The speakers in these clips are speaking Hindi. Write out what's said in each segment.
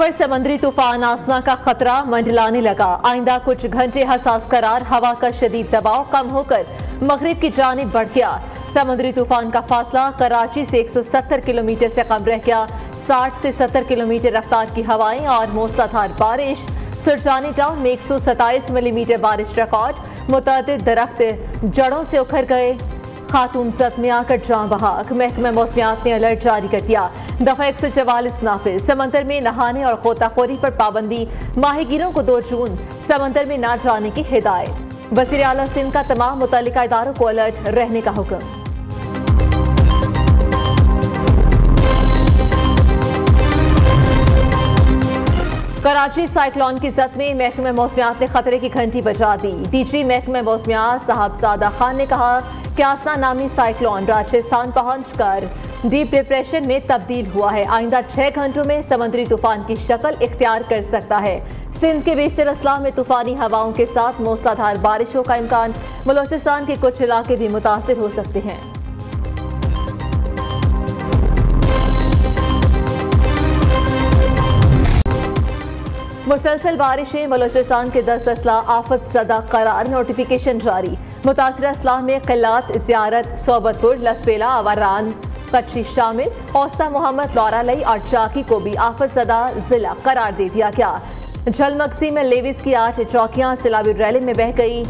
पर समंदरी तूफान आसना का खतरा मंडलाने लगा। आइंदा कुछ घंटे हसास करार, हवा का शदीद दबाव कम होकर मगरिब की जानिब बढ़ गया। समुद्री तूफान का फासला कराची से 170 किलोमीटर से कम रह गया। 60 से 70 किलोमीटर रफ्तार की हवाएं और मूसलाधार बारिश। सुरजानी टाउन में 127 मिलीमीटर बारिश रिकॉर्ड। मुतअद्दिद दरख्त जड़ों से उखड़ गए। खातून जख्मी आकर जान बहाक। महकमा मौसमियात ने अलर्ट जारी कर दिया। दफा 144 नाफिज। समंदर में नहाने और गोताखोरी पर पाबंदी। माहीगीरों को 2 जून समंदर में न जाने की हिदायत। वज़ीर आला सिंध का तमाम मुतल्लिका इदारों को अलर्ट रहने का हुक्म। कराची साइक्लोन की जद में महकमा मौसमियात ने खतरे की घंटी बजा दी। डीजी महकमा मौसमियात साहबजादा खान ने कहा कि आसना नामी साइक्लोन राजस्थान पहुंचकर डीप डिप्रेशन में तब्दील हुआ है। आइंदा 6 घंटों में समुद्री तूफान की शक्ल इख्तियार कर सकता है। सिंध के बेशतर अजला में तूफानी हवाओं के साथ मूसलाधार बारिशों का इम्कान। बलोचिस्तान के कुछ इलाके भी मुतासिर हो सकते हैं। मुसलसल बारिशें। बलोचिस्तान के 10 अजला आफत ज़दा करार। नोटिफिकेशन जारी। मुतासर अजला में क़िलात, ज़ियारत, सोबतपुर, लसपेला, आवारान, कच्ची शामिल। औस्ता मोहम्मद, लौरालई और चाकी को भी आफत ज़दा जिला करार दे दिया गया। झलमगसी में लेविस की 8 चौकियां सैलाबी रैली में बह गई।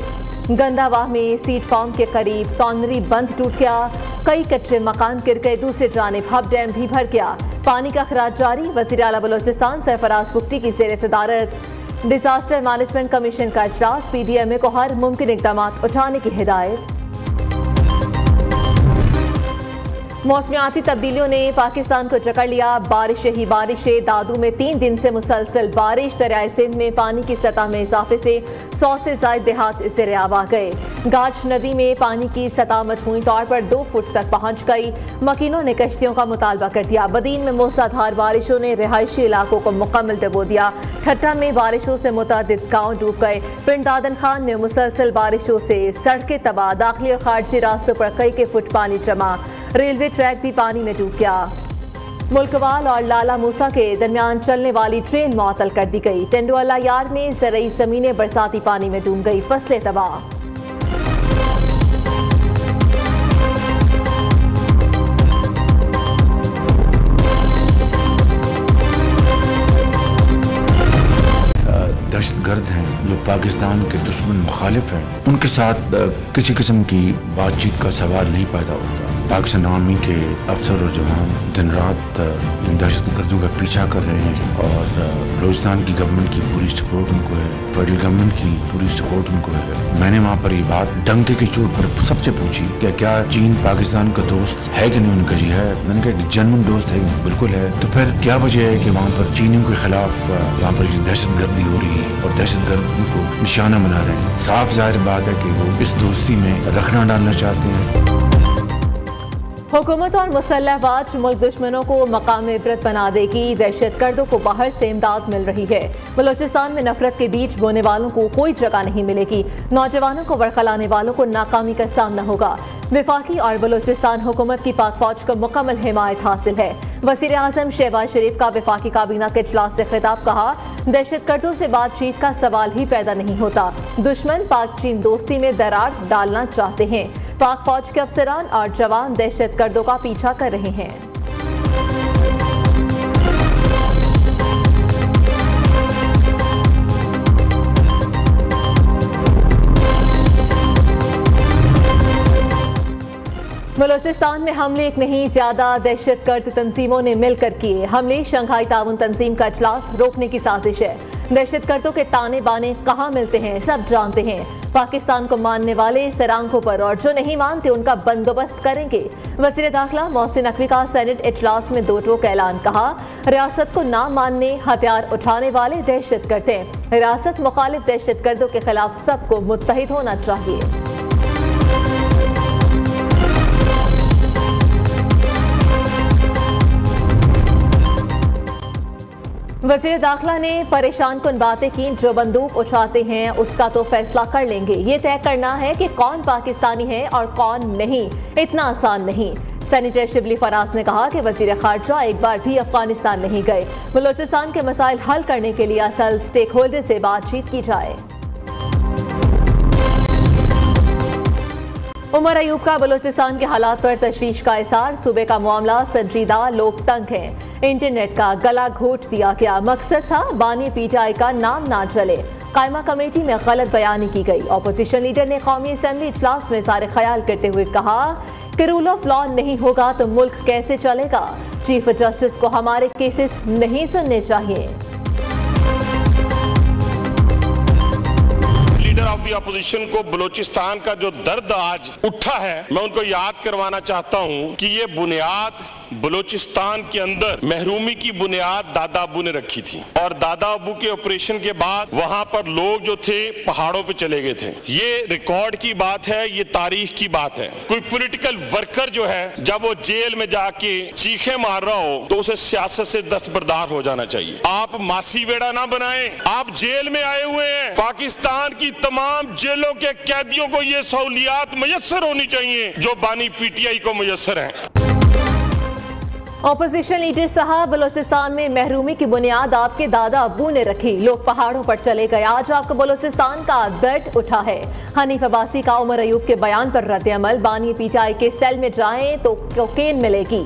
गंदावाह में सीट फार्म के करीब तोनरी बंद टूट गया। कई कच्चे मकान गिर गए। दूसरी जानिब हब डैम भी भर गया। पानी का खराज जारी। वज़ीर आला बलोचिस्तान सरफराज बुगटी की ज़ेर सदारत डिजास्टर मैनेजमेंट कमीशन का इजलास। PDMA को हर मुमकिन इक़दाम उठाने की हिदायत। मौसमियाती तब्दीलियों ने पाकिस्तान को जकड़ लिया। बारिशें ही बारिशें। दादू में 3 दिन से मुसलसल बारिश। दरियाए सिंध में पानी की सतह में इजाफे से 100 से ज़ायद देहात ज़ेर-ए-आब आ गए। गाज नदी में पानी की सतह मजमूई तौर पर 2 फुट तक पहुंच गई। मकीनों ने कश्तियों का मुतालबा कर दिया। बदीन में मूसलाधार बारिशों ने रिहायशी इलाकों को मुकम्मल डुबो दिया। ठट्टा में बारिशों से मुतअद्दिद गाँव डूब गए। पिंड दादन खान में मुसलसल बारिशों से सड़कें तबाह। दाखिली और खारजी रास्तों पर कई के फुट पानी जमा। रेलवे ट्रैक भी पानी में डूब गया। मुल्कवाल और लाला मूसा के दरमियान चलने वाली ट्रेन मुअत्तल कर दी गई। टेंडुअला यार्ड में ज़रई ज़मीनें बरसाती पानी में डूब गई। फसलें तबाह। दहशतगर्द हैं जो पाकिस्तान के दुश्मन मुखालिफ हैं, उनके साथ किसी किस्म की बातचीत का सवाल नहीं पैदा होता। पाकिस्तान आर्मी के अफसर और जवान दिन रात इन दहशतगर्दों का पीछा कर रहे हैं और बलूचिस्तान की गवर्नमेंट की पूरी सपोर्ट उनको है, फेडरल गवर्नमेंट की पूरी सपोर्ट उनको है। मैंने वहाँ पर ये बात डंके की चोट पर सबसे पूछी कि क्या चीन पाकिस्तान का दोस्त है कि नहीं। उन्होंने कहा जी है। मैंने कहा कि जेन्युइन दोस्त है, बिल्कुल है। तो फिर क्या वजह है कि वहाँ पर चीनियों के खिलाफ वहाँ पर दहशतगर्दी हो रही है और दहशतगर्द उनको निशाना बना रहे हैं। साफ जाहिर बात है कि वो इस दोस्ती में रखना डालना चाहते हैं। हुकूमत और मुसल्लह बाज मुल्क दुश्मनों को मकाम इबरत बना देगी। दहशतगर्दों को बाहर से इमदाद मिल रही है। बलोचिस्तान में नफरत के बीच बोने वालों को कोई जगह नहीं मिलेगी। नौजवानों को वड़खलाने वालों को नाकामी का सामना होगा। वफाकी और बलोचिस्तान हुकूमत की पाक फौज को मुकम्मल हिमायत हासिल है। वज़ीर आज़म शहबाज शरीफ का वफाकी काबीना के इजलास से खिताब। कहा दहशतगर्दों से बातचीत का सवाल ही पैदा नहीं होता। दुश्मन पाक चीन दोस्ती में दरार डालना चाहते हैं। पाक फौज के अफसरान और जवान दहशतगर्दों का पीछा कर रहे हैं। बलोचिस्तान में हमले एक नहीं ज्यादा दहशतगर्द तंजीमों ने मिलकर किए हमले। शंघाई ताउन तंजीम का इजलास रोकने की साजिश है। दहशतगर्दों के ताने बाने कहाँ मिलते हैं सब जानते हैं। पाकिस्तान को मानने वाले सरांखों पर और जो नहीं मानते उनका बंदोबस्त करेंगे। वज़ीर दाखिला मोहसिन नकवी का सेनेट इजलास में 2 टोक ऐलान। कहा रियासत को ना मानने हथियार उठाने वाले दहशतगर्द हैं। रियासत मुखालिफ दहशतगर्दों के खिलाफ सबको मुत्तहिद होना चाहिए। वज़ीर दाखिला ने परेशान कुन बातें की। जो बंदूक उठाते हैं उसका तो फैसला कर लेंगे। ये तय करना है कि कौन पाकिस्तानी है और कौन नहीं, इतना आसान नहीं। सेनेटर शिबली फराज ने कहा कि वजीर खारजा एक बार भी अफगानिस्तान नहीं गए। बलोचिस्तान के मसाइल हल करने के लिए असल स्टेक होल्डर से बातचीत की जाए। उमर अयूब का बलोचिस्तान के हालात पर तशवीश का इज़हार। सूबे का मामला संजीदा, लोग तंग हैं। इंटरनेट का गला घोट दिया गया। मकसद था बानी पीटीआई का नाम ना चले। कायमा कमेटी में गलत बयानी की गई। अपोजिशन लीडर ने कौमी असम्बली इजलास में सारे ख्याल करते हुए कहा कि रूल ऑफ लॉ नहीं होगा तो मुल्क कैसे चलेगा। चीफ जस्टिस को हमारे केसेस नहीं सुनने चाहिए। लीडर ऑफ द अपोजिशन को बलूचिस्तान का जो दर्द आज उठा है, मैं उनको याद करवाना चाहता हूं कि ये बुनियाद बलूचिस्तान के अंदर महरूमी की बुनियाद दादा अबू ने रखी थी और दादा अबू के ऑपरेशन के बाद वहां पर लोग जो थे पहाड़ों पे चले गए थे। ये रिकॉर्ड की बात है, ये तारीख की बात है। कोई पॉलिटिकल वर्कर जो है जब वो जेल में जाके चीखे मार रहा हो तो उसे सियासत से दस्तबरदार हो जाना चाहिए। आप मासी वेड़ा ना बनाएं। आप जेल में आए हुए हैं। पाकिस्तान की तमाम जेलों के कैदियों को ये सहूलियात मुयस्सर होनी चाहिए जो बानी पीटीआई को मुयस्सर है। ऑपोजिशन लीडर साहब, बलोचिस्तान में महरूमी की बुनियाद आपके दादा अब्बू ने रखी। लोग पहाड़ों पर चले गए। आज आपको बलोचिस्तान का दर्द उठा है। हनीफ अब्बासी का उमर अयूब के बयान पर रद्द-ए-अमल। बानी पीटीआई के सेल में जाएं तो कोकेन मिलेगी।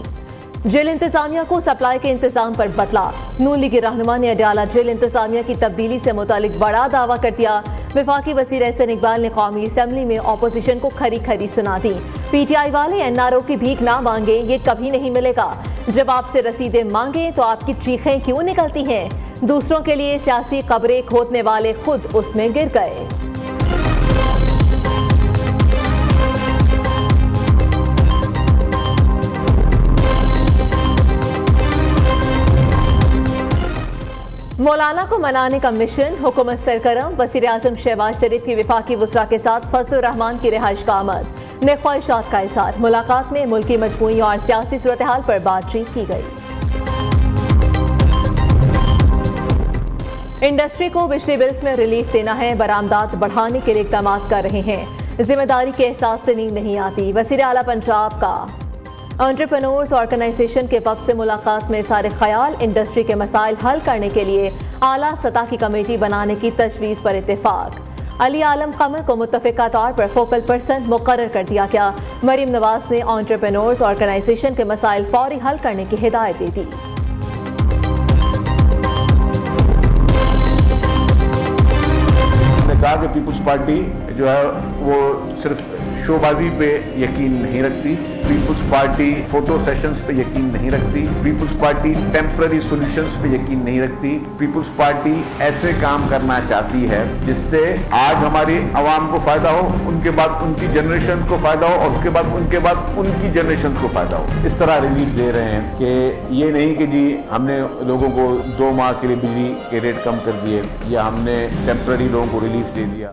जेल इंतजामिया को सप्लाई के इंतजाम पर बतला। नून लीग रहनुमा ने अडयाला जेल इंतजामिया की तब्दीली से मुतालिक बड़ा दावा कर दिया। वफाकी वज़ीर एहसन इकबाल ने कौमी असम्बली में अपोजिशन को खरी खरी सुना दी। पीटीआई वाले एनआरओ की भीख ना मांगे, ये कभी नहीं मिलेगा। जब आपसे रसीदें मांगे तो आपकी चीखें क्यों निकलती हैं? दूसरों के लिए सियासी कब्रें खोदने वाले खुद उसमें गिर गए। मौलाना को मनाने का मिशन, हुकूमत सरगर्म। वज़ीर आज़म शहबाज शरीफ की वफाकी वज़रा के साथ फजलुर रहमान की रिहाइश का आमद ने ख्वाहिशात का इज़हार। मुलाकात में मुल्की मजमूई और सियासी सूरत हाल पर बातचीत की गई। इंडस्ट्री को बिजली बिल्स में रिलीफ देना है। बरामदात बढ़ाने के लिए इक़दाम कर रहे हैं। जिम्मेदारी के एहसास से नींद नहीं आती। वज़ीर आला पंजाब का एंटरप्रेन्योर्स ऑर्गेनाइजेशन के वक्त से मुलाकात में सारे ख्याल। इंडस्ट्री के मसाइल हल करने के लिए आला सतह की कमेटी बनाने की तजवीज़ पर इत्तेफाक। अली आलम कमर को मुत्तफ़िका तौर पर फोकल पर्सन मुकर्रर कर दिया गया। मरीम नवाज ने एंटरप्रेन्योर्स ऑर्गेनाइजेशन के मसाइल फौरी हल करने की हिदायत दे दी। कहा कि पीपुल्स पार्टी जो है वो सिर्फ शोबाजी पे यकीन नहीं रखती। पीपुल्स पार्टी फोटो सेशंस पे यकीन नहीं रखती। पीपुल्स पार्टी टेम्पररी सॉल्यूशंस पे यकीन नहीं रखती। पीपुल्स पार्टी ऐसे काम करना चाहती है जिससे आज हमारी आवाम को फायदा हो, उनके बाद उनकी जनरेशन को फायदा हो और उसके बाद उनकी जनरेशन को फायदा हो। इस तरह रिलीफ दे रहे हैं कि ये नहीं कि जी हमने लोगों को 2 माह के लिए बिजली के रेट कम कर दिए या हमने टेम्पररी लोगों को रिलीफ दे दिया।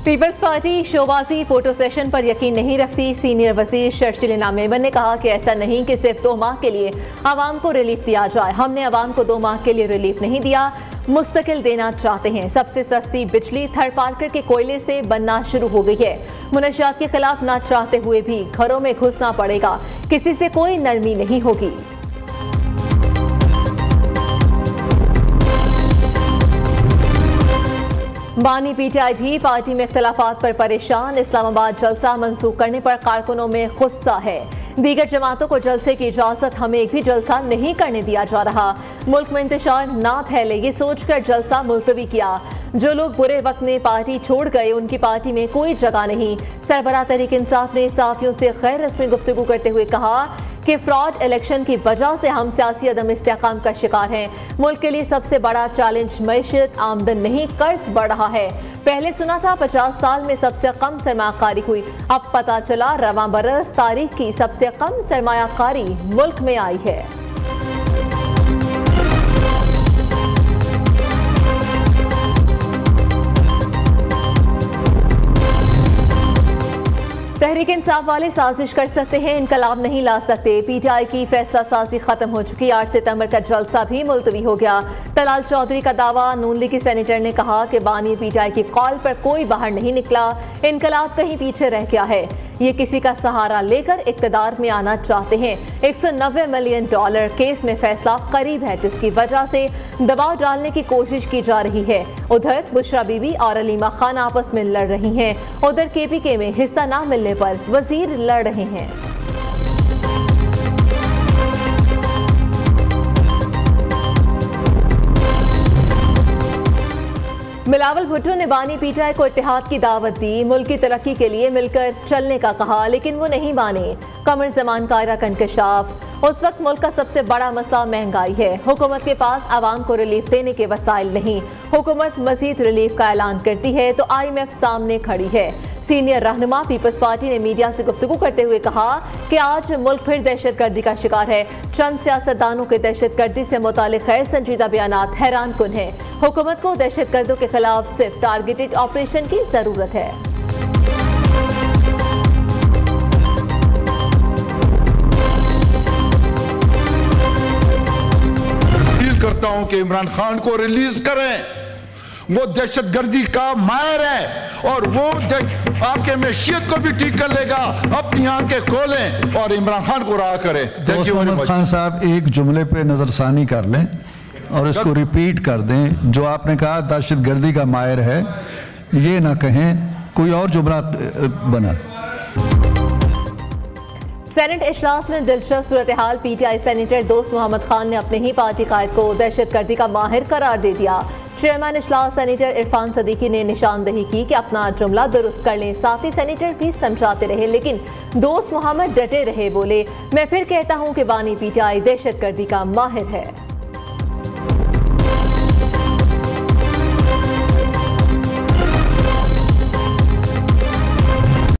पीपल्स पार्टी शोबाजी फोटो सेशन पर यकीन नहीं रखती। सीनियर वज़ीर शर्जील इनाम मेमन ने कहा कि ऐसा नहीं कि सिर्फ 2 माह के लिए आवाम को रिलीफ दिया जाए। हमने आवाम को 2 माह के लिए रिलीफ नहीं दिया, मुस्तकिल देना चाहते हैं। सबसे सस्ती बिजली थर्ड पार्कर के कोयले से बनना शुरू हो गई है। मुनशियात के खिलाफ ना चाहते हुए भी घरों में घुसना पड़ेगा। किसी से कोई नरमी नहीं होगी। बानी पीटीआई भी पार्टी में इख्तलाफात पर परेशान। इस्लामाबाद जलसा मंसूख करने पर कारकुनों में गुस्सा है। दीगर जमातों को जलसे की इजाजत, हमें एक भी जलसा नहीं करने दिया जा रहा। मुल्क में इंतशार ना फैले ये सोचकर जलसा मुलतवी किया। जो लोग बुरे वक्त में पार्टी छोड़ गए उनकी पार्टी में कोई जगह नहीं। सरबराह तहरीक इंसाफ ने सहाफियों से गैर रस्मी गुफ्तगू करते हुए कहा कि फ्रॉड इलेक्शन की वजह से हम सियासी अदम इस्तेहकाम का शिकार हैं। मुल्क के लिए सबसे बड़ा चैलेंज मईशत, आमदन नहीं कर्ज बढ़ रहा है। पहले सुना था 50 साल में सबसे कम सरमायाकारी हुई, अब पता चला रवां बरस तारीख की सबसे कम सरमायाकारी मुल्क में आई है। तहरीक इंसाफ वाले साजिश कर सकते हैं, इनकलाब नहीं ला सकते। पीटीआई की फैसला साजी खत्म हो चुकी। 8 सितंबर का जलसा भी मुलतवी हो गया। तलाल चौधरी का दावा। नून लीगी सेनेटर ने कहा कि बानी पीटीआई की कॉल पर कोई बाहर नहीं निकला, इनकलाब कहीं पीछे रह गया है। ये किसी का सहारा लेकर इक्तदार में आना चाहते हैं। $190 मिलियन केस में फैसला करीब है, जिसकी वजह से दबाव डालने की कोशिश की जा रही है। उधर बुशरा बीबी और अलीमा खान आपस में लड़ रही हैं। उधर केपीके में हिस्सा ना मिलने पर वजीर लड़ रहे हैं। बिलावल भुट्टो ने बानी पीटीआई को इत्तेहाद की दावत दी, मुल्क की तरक्की के लिए मिलकर चलने का कहा, लेकिन वो नहीं माने। कमर ज़मान कायरा का इंकशाफ। उस वक्त मुल्क का सबसे बड़ा मसला महंगाई है। हुकूमत के पास आवाम को रिलीफ देने के वसाइल नहीं। हुकूमत मजीद रिलीफ का ऐलान करती है तो IMF सामने खड़ी है। सीनियर रहनुमा पीपल्स पार्टी ने मीडिया से गुफ्तगू करते हुए कहा कि आज मुल्क फिर दहशतगर्दी का शिकार है। चंद सियासतदानों के दहशतगर्दी से मुतालिक गैर संजीदा बयानात हैरान कुन है। हुकूमत को दहशतगर्दों के खिलाफ सिर्फ टारगेटेड ऑपरेशन की जरूरत है। अपील करता हूं कि इमरान खान को रिलीज करें। वो दहशतगर्दी का माहिर है और वो आपके मैशियत को भी ठीक कर लेगा। अपनी आंखें खोलें और इमरान खान को रहा करें। मोहम्मद खान साहब एक जुमले पे नजरसानी कर लें और इसको रिपीट कर दें। जो आपने कहा दहशतगर्दी का माहिर है, ये ना कहें, कोई और जुमला बना। सेनेट इजलास में दिलचस्प सूरत हाल। पीटीआई सेनेटर दोस्त मोहम्मद खान ने अपने ही पार्टी कायद को दहशतगर्दी का माहिर करार दे दिया। चेयरमैन इजलास सेनेटर इरफान सदीकी ने निशानदही की कि अपना जुमला दुरुस्त कर लें। साथी सेनेटर भी समझाते रहे, लेकिन दोस्त मोहम्मद डटे रहे। बोले, मैं फिर कहता हूं कि बानी पीटीआई दहशतगर्दी का माहिर है।